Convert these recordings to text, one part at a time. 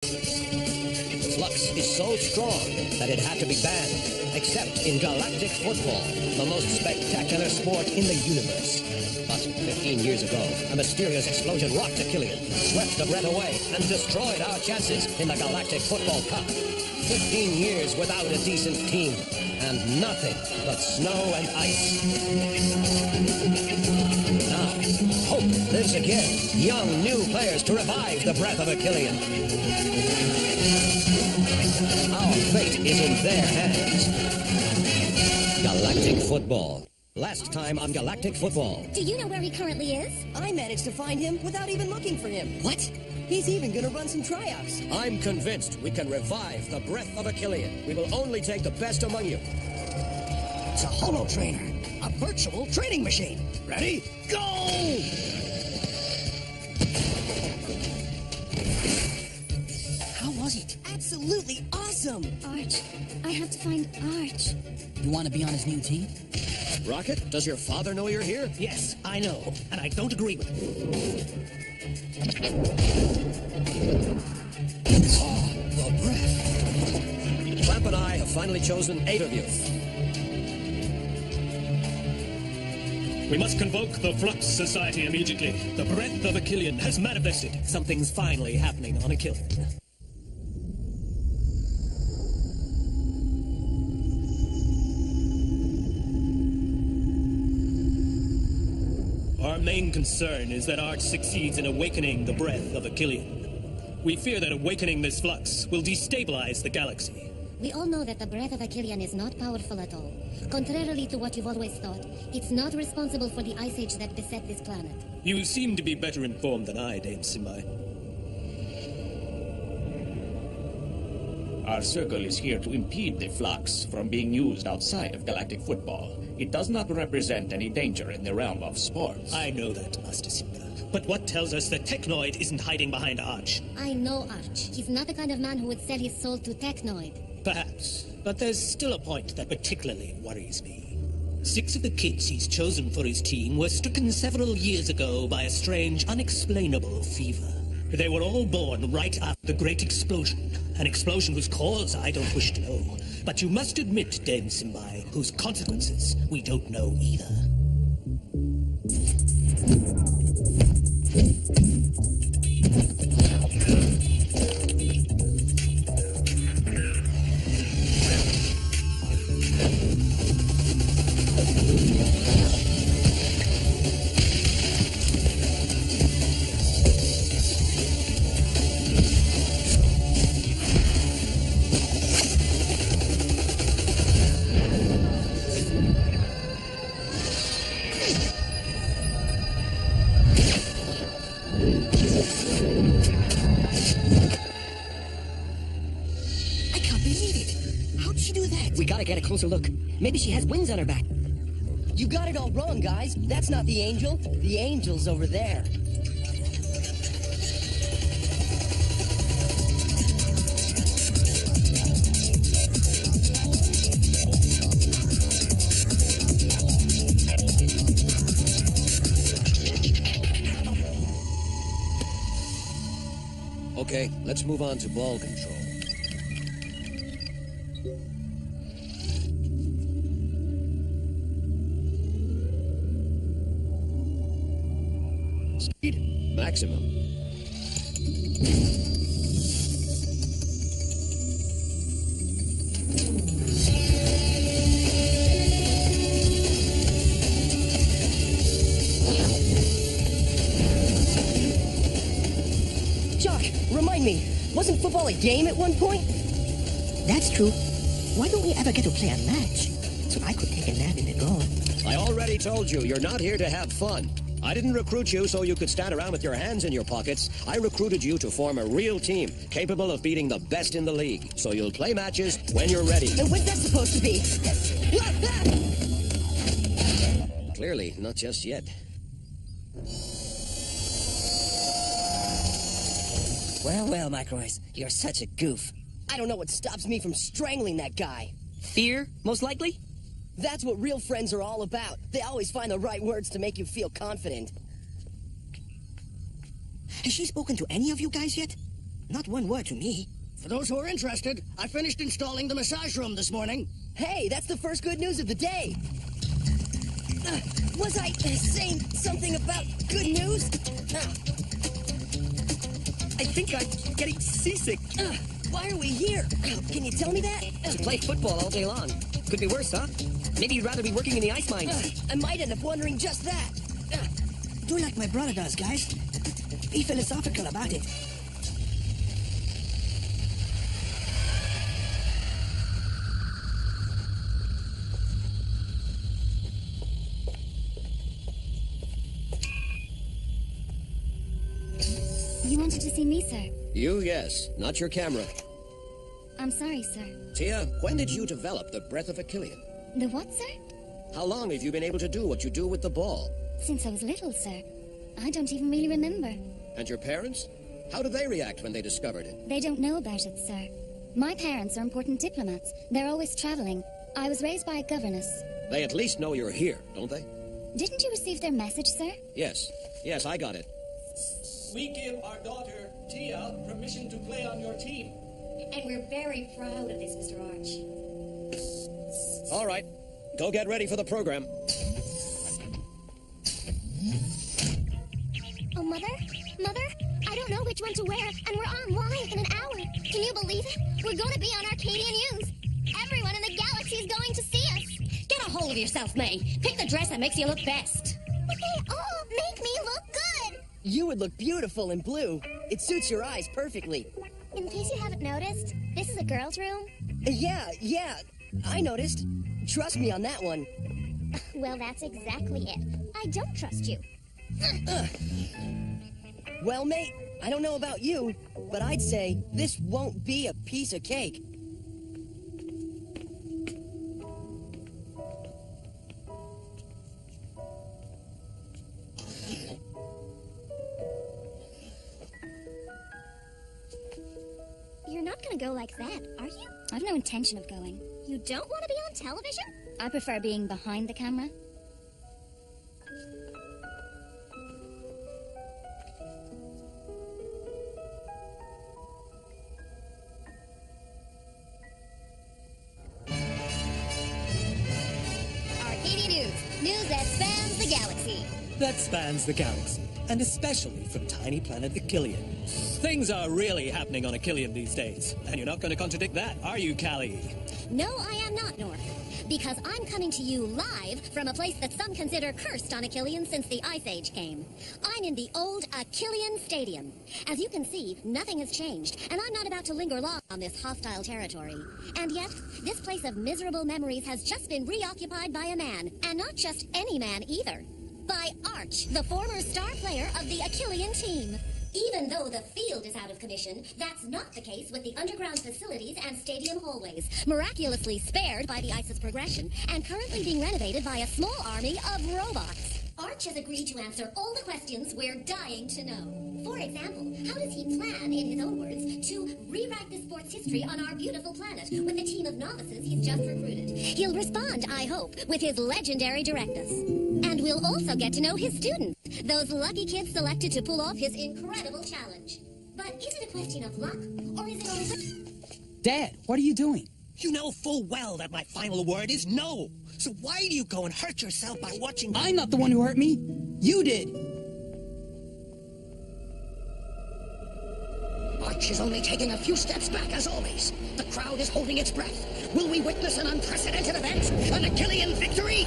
Flux is so strong that it had to be banned, except in galactic football, the most spectacular sport in the universe. But 15 years ago, a mysterious explosion rocked the Killian, swept the breath away, and destroyed our chances in the Galactic Football Cup. 15 years without a decent team, and nothing but snow and ice. Now, hope lives again. Young, new players to revive the breath of a Killian. Our fate is in their hands. Galactic Football. Last time on Galactic Football. Do you know where he currently is? I managed to find him without even looking for him. What? He's even gonna run some tryouts. I'm convinced we can revive the breath of a Killian. We will only take the best among you. It's a holo trainer, a virtual training machine. Ready? Go! How was it? Absolutely awesome! Arch. I have to find Arch. You want to be on his new team? Rocket, does your father know you're here? Yes, I know, and I don't agree with him. Oh, the breath. Clamp and I have finally chosen 8 of you. We must convoke the Flux Society immediately. The breath of a Killian has manifested. Something's finally happening on a Killian. Our main concern is that Arch succeeds in awakening the breath of a Killian. We fear that awakening this flux will destabilize the galaxy. We all know that the breath of a Killian is not powerful at all. Contrarily to what you've always thought, it's not responsible for the ice age that beset this planet. You seem to be better informed than I, Dame Simbai. Our circle is here to impede the flux from being used outside of galactic football. It does not represent any danger in the realm of sports. I know that, Master Simba. But what tells us that Technoid isn't hiding behind Arch? I know Arch. He's not the kind of man who would sell his soul to Technoid. Perhaps. But there's still a point that particularly worries me. 6 of the kids he's chosen for his team were stricken several years ago by a strange, unexplainable fever. They were all born right after the Great Explosion. An explosion whose cause I don't wish to know. But you must admit, Dame Simbai, whose consequences we don't know either. Closer look. Maybe she has wings on her back. You got it all wrong, guys. That's not the angel. The angel's over there. Okay, let's move on to ball control. Speed maximum. Jock, remind me, wasn't football a game at one point? That's true. Why don't we ever get to play a match? So I could take a nap in the goal. I already told you, you're not here to have fun. I didn't recruit you so you could stand around with your hands in your pockets. I recruited you to form a real team, capable of beating the best in the league. So you'll play matches when you're ready. And when's that supposed to be? Clearly, not just yet. Well, Microice, you're such a goof. I don't know what stops me from strangling that guy. Fear, most likely? That's what real friends are all about. They always find the right words to make you feel confident. Has she spoken to any of you guys yet? Not one word to me. For those who are interested, I finished installing the massage room this morning. Hey, that's the first good news of the day. Was I saying something about good news? I think I'm getting seasick. Why are we here? Can you tell me that? To play football all day long. Could be worse, huh? Maybe you'd rather be working in the ice mines. I might end up wondering just that. Do like my brother does, guys. Be philosophical about it. You wanted to see me, sir? You, yes. Not your camera. I'm sorry, sir. Tia, when did you develop the breath of a Killian? The what, sir? How long have you been able to do what you do with the ball? Since I was little, sir. I don't even really remember. And your parents? How did they react when they discovered it? They don't know about it, sir. My parents are important diplomats. They're always traveling. I was raised by a governess. They at least know you're here, don't they? Didn't you receive their message, sir? Yes. Yes, I got it. We give our daughter, Tia, permission to play on your team. And we're very proud of this, Mr. Arch. All right. Go get ready for the program. Oh, Mother? Mother? I don't know which one to wear, and we're online in an hour. Can you believe it? We're going to be on Arcadian News. Everyone in the galaxy is going to see us. Get a hold of yourself, May. Pick the dress that makes you look best. But they all make me look good. You would look beautiful in blue. It suits your eyes perfectly. In case you haven't noticed, this is a girl's room. Yeah, I noticed. Trust me on that one. Well, that's exactly it. I don't trust you. Well, mate, I don't know about you, but I'd say this won't be a piece of cake. You're not gonna go like that, are you? I've no intention of going. You don't want to be on television? I prefer being behind the camera. Arcadia News. News that spans the galaxy. That spans the galaxy, and especially from tiny planet Achillian. Things are really happening on Achillian these days, and you're not going to contradict that, are you, Callie? No, I am not, North. Because I'm coming to you live from a place that some consider cursed on Achillian since the Ice Age came. I'm in the old Achillian Stadium. As you can see, nothing has changed, and I'm not about to linger long on this hostile territory. And yet, this place of miserable memories has just been reoccupied by a man, and not just any man either. By Arch, the former star player of the Achillian team. Even though the field is out of commission, that's not the case with the underground facilities and stadium hallways, miraculously spared by the ice's progression, and currently being renovated by a small army of robots. Arch has agreed to answer all the questions we're dying to know. For example, how does he plan, in his own words, to rewrite the sport's history on our beautiful planet with the team of novices he's just recruited? He'll respond, I hope, with his legendary directness. And we'll also get to know his students, those lucky kids selected to pull off his incredible challenge. But is it a question of luck, or is it only... Dad, what are you doing? You know full well that my final word is no. So why do you go and hurt yourself by watching... I'm not the one who hurt me. You did. Arch is only taking a few steps back, as always. The crowd is holding its breath. Will we witness an unprecedented event? An Achillian victory?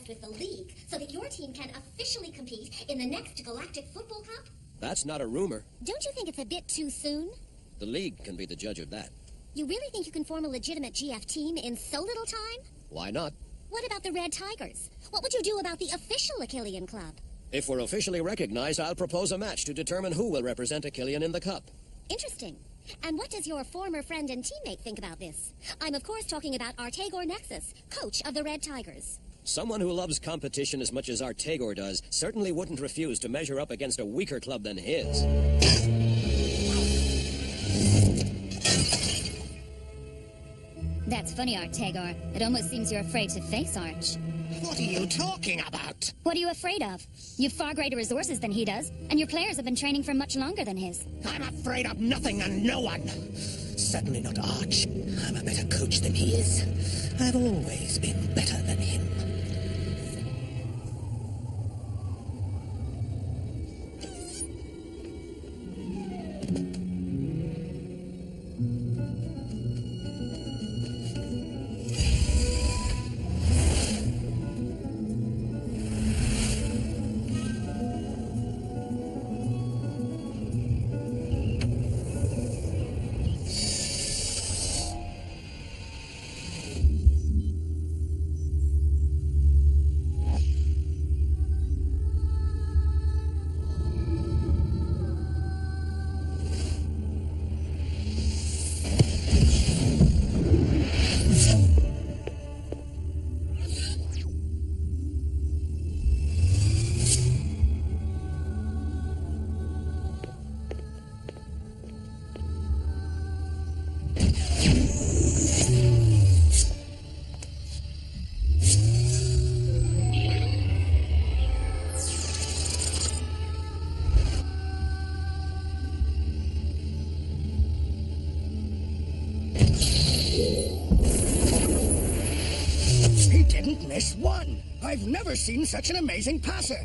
With the league so that your team can officially compete in the next Galactic Football Cup? That's not a rumor. Don't you think it's a bit too soon? The league can be the judge of that. You really think you can form a legitimate GF team in so little time? Why not? What about the Red Tigers? What would you do about the official Achillian club? If we're officially recognized, I'll propose a match to determine who will represent Achillian in the cup. Interesting. And what does your former friend and teammate think about this? I'm of course talking about Artagor Nexus, coach of the Red Tigers. Someone who loves competition as much as our Tagor does certainly wouldn't refuse to measure up against a weaker club than his. That's funny, Art Tagor. It almost seems you're afraid to face Arch. What are you talking about? What are you afraid of? You've far greater resources than he does, and your players have been training for much longer than his. I'm afraid of nothing and no one. Certainly not Arch. I'm a better coach than he is. I've always been better than him. He didn't miss one. I've never seen such an amazing passer.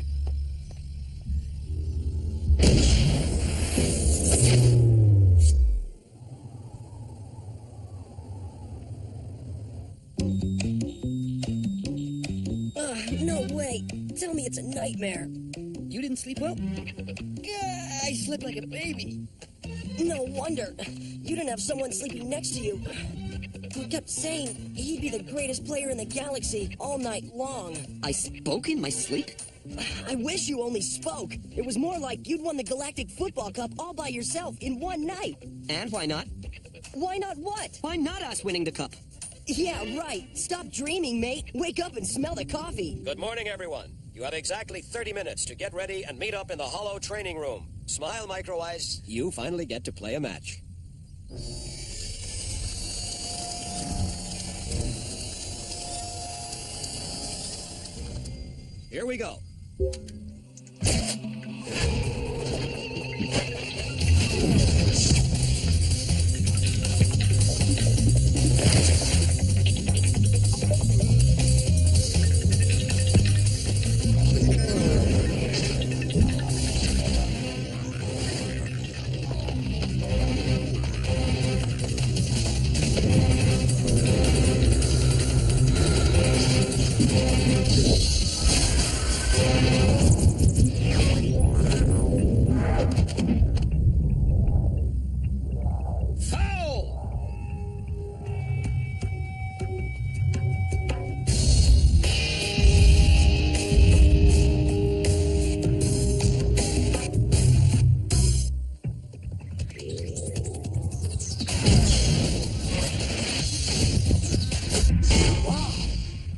No way. Tell me it's a nightmare. You didn't sleep well? Yeah, I slept like a baby. No wonder. You didn't have someone sleeping next to you. He kept saying he'd be the greatest player in the galaxy all night long. I spoke in my sleep? I wish you only spoke. It was more like you'd won the Galactic Football Cup all by yourself in one night. And why not? Why not what? Why not us winning the cup? Yeah, right. Stop dreaming, mate. Wake up and smell the coffee. Good morning, everyone. You have exactly 30 minutes to get ready and meet up in the Hollow training room. Smile, Micro Eyes. You finally get to play a match. Here we go.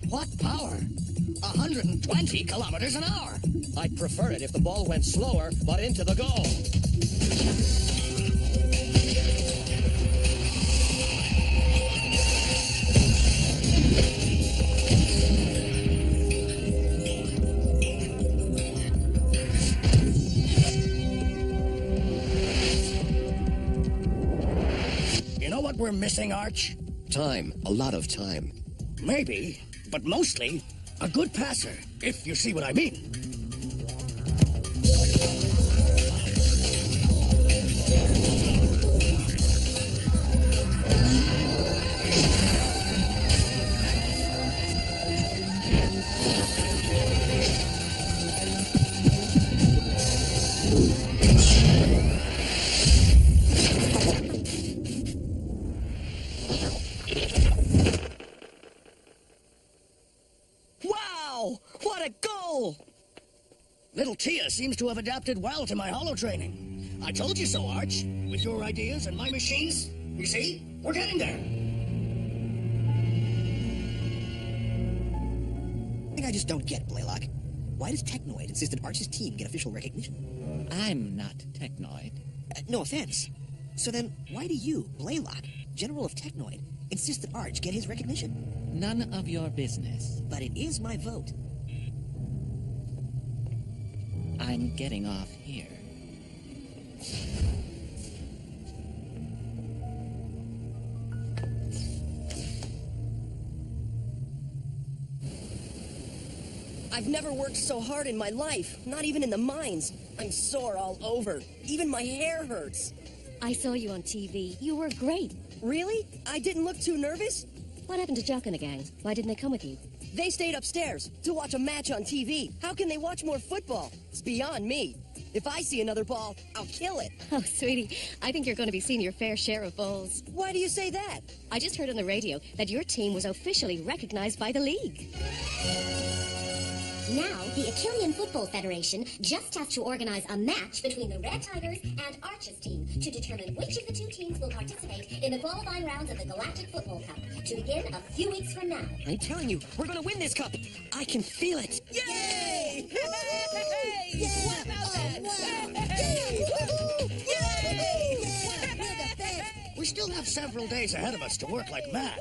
What power? 120 kilometers an hour. I'd prefer it if the ball went slower, but into the goal. You know what we're missing, Arch? Time. A lot of time. Maybe, but mostly, a good passer, if you see what I mean. Wow! What a goal! Little Tia seems to have adapted well to my holo training. I told you so, Arch. With your ideas and my machines, you see, we're getting there. I think don't get it, Blaylock. Why does Technoid insist that Arch's team get official recognition? I'm not Technoid. No offense. So then, why do you, Blaylock, General of Technoid, insist that Arch get his recognition? None of your business. But it is my vote. I'm getting off here. I've never worked so hard in my life, not even in the mines. I'm sore all over. Even my hair hurts. I saw you on TV. You were great. Really? I didn't look too nervous? What happened to Jock and the gang? Why didn't they come with you? They stayed upstairs to watch a match on TV. How can they watch more football? It's beyond me. If I see another ball, I'll kill it. Oh, sweetie, I think you're going to be seeing your fair share of balls. Why do you say that? I just heard on the radio that your team was officially recognized by the league. Now, the Achillean Football Federation just has to organize a match between the Red Tigers and Arch's team to determine which of the two teams will participate in the qualifying rounds of the Galactic Football Cup, to begin a few weeks from now. I'm telling you, we're gonna win this cup. I can feel it. Yay! Yeah! What about that? Yay! We still have several days ahead of us to work like mad.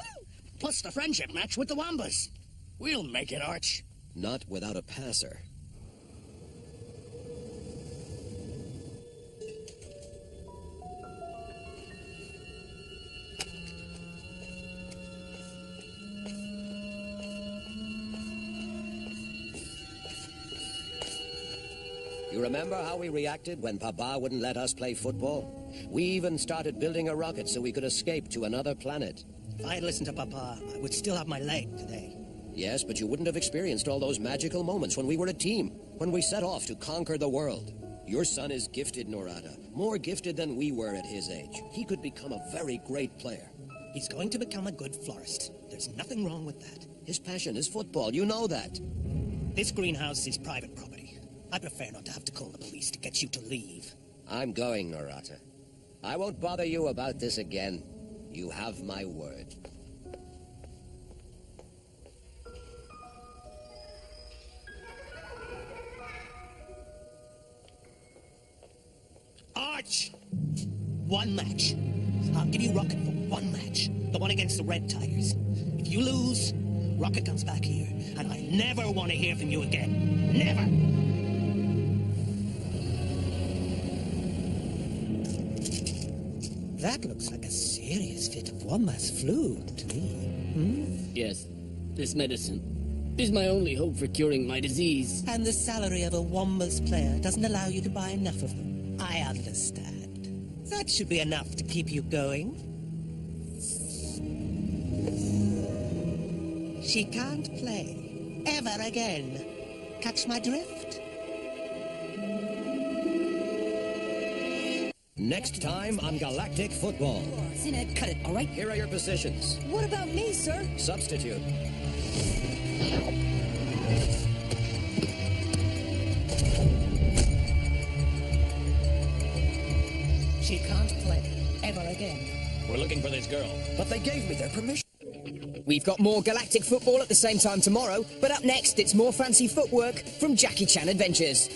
Plus the friendship match with the Wombas. We'll make it, Arch. Not without a passer. You remember how we reacted when Papa wouldn't let us play football? We even started building a rocket so we could escape to another planet. If I had listened to Papa, I would still have my leg today. Yes, but you wouldn't have experienced all those magical moments when we were a team, when we set off to conquer the world. Your son is gifted, Norata. More gifted than we were at his age. He could become a very great player. He's going to become a good florist. There's nothing wrong with that. His passion is football, you know that. This greenhouse is private property. I prefer not to have to call the police to get you to leave. I'm going, Norata. I won't bother you about this again. You have my word. Arch! One match. I'll give you Rocket for one match. The one against the Red Tigers. If you lose, Rocket comes back here, and I never want to hear from you again. Never! That looks like a serious fit of Womba's flu to me. Yes, this medicine is my only hope for curing my disease. And the salary of a Womba's player doesn't allow you to buy enough of them. I understand. That should be enough to keep you going. She can't play ever again. Catch my drift? Next time on Galactic Football. Zined, cut it, all right? Here are your positions. What about me, sir? Substitute. She can't play ever again. We're looking for this girl. But they gave me their permission. We've got more Galactic Football at the same time tomorrow, but up next it's more fancy footwork from Jackie Chan Adventures.